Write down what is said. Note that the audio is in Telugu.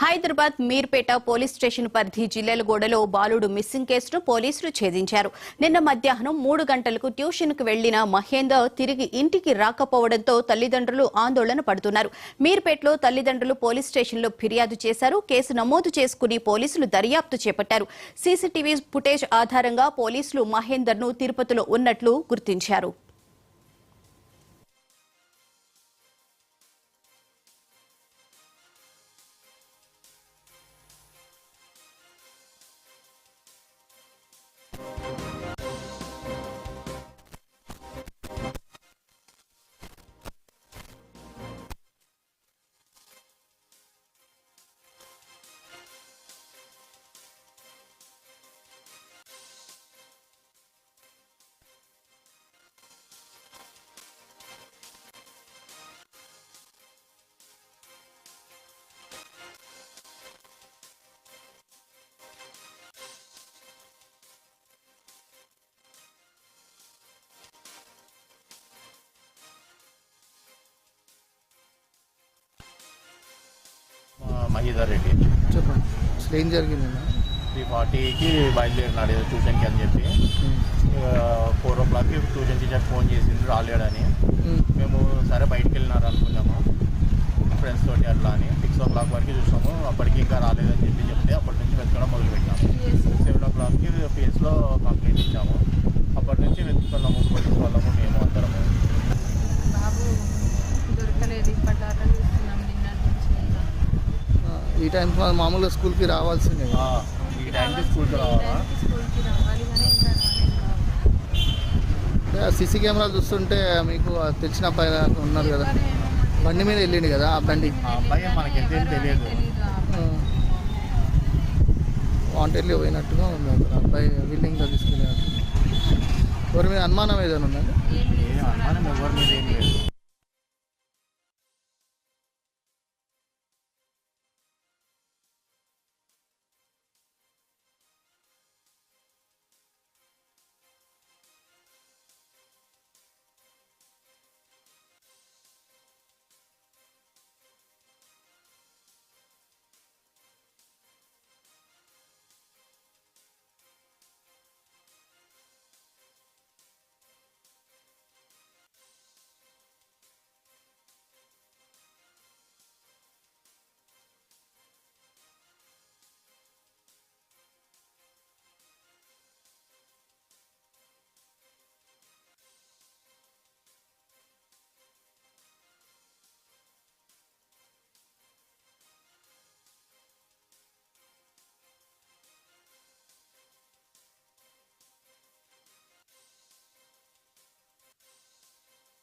హైదరాబాద్ మీర్పేట పోలీస్ స్టేషన్ పరిధి జిల్లెలగూడలో బాలుడు మిస్సింగ్ కేసును పోలీసులు ఛేదించారు. నిన్న మధ్యాహ్నం 3 గంటలకు ట్యూషన్కు వెళ్లిన మహేందర్ తిరిగి ఇంటికి రాకపోవడంతో తల్లిదండ్రులు ఆందోళన పడుతున్నారు. మీర్పేటలో తల్లిదండ్రులు పోలీస్ స్టేషన్లో ఫిర్యాదు చేశారు. కేసు నమోదు చేసుకుని పోలీసులు దర్యాప్తు చేపట్టారు. సీసీటీవీ ఫుటేజ్ ఆధారంగా పోలీసులు మహేందర్ను తిరుపతిలో ఉన్నట్లు గుర్తించారు. మహీధర్ రెడ్డి చెప్పండి, అసలు ఏం జరిగింది? 3:40కి బయలుదేరినాడు ట్యూషన్కి అని చెప్పి 4 o'clockకి ట్యూషన్ టీచర్ ఫోన్ చేసింది రాలేడని. మేము సరే బయటికి వెళ్ళినారు అనుకున్నాము ఫ్రెండ్స్ తోటి అట్లా అని. 6 o'clock వరకు చూసాము, అప్పటికి ఇంకా రాలేదని చెప్తే అప్పటి నుంచి వెతకడం మొదలుపెట్టాము. 7 o'clockకి పిఎస్లో కంప్లైంట్ ఇచ్చాము. అప్పటి నుంచి వెతుకుతున్నాము పోలీసు వాళ్ళము మేము అందరము. బాబు దొరకలేదు, ఇప్పటిదాకా చూస్తున్నాం నిన్న నుంచి. ఈ టైంకి మామూలుగా స్కూల్కి రావాల్సిందే. ఈ టైంకి స్కూల్కి రావాలా? స్కూల్కి రావాలి కానీ ఇంకా రాలేదు. సీసీ కెమెరాలు చూస్తుంటే మీకు తెలిసిన అబ్బాయి ఉన్నారు కదా, బండి మీద వెళ్ళిండు కదా ఆ బండి. ఆ అబ్బాయి మనకి ఎంతేం తెలియదు. వాంటెడ్లీ పోయినట్టుగా ఉంది అక్కడ అబ్బాయి, విల్లింగ్గా తీసుకెళ్ళినట్టు. ఎవరి మీద అనుమానం ఏదైనా ఉందండి? అనుమానం ఎవరి మీద ఏం లేదు.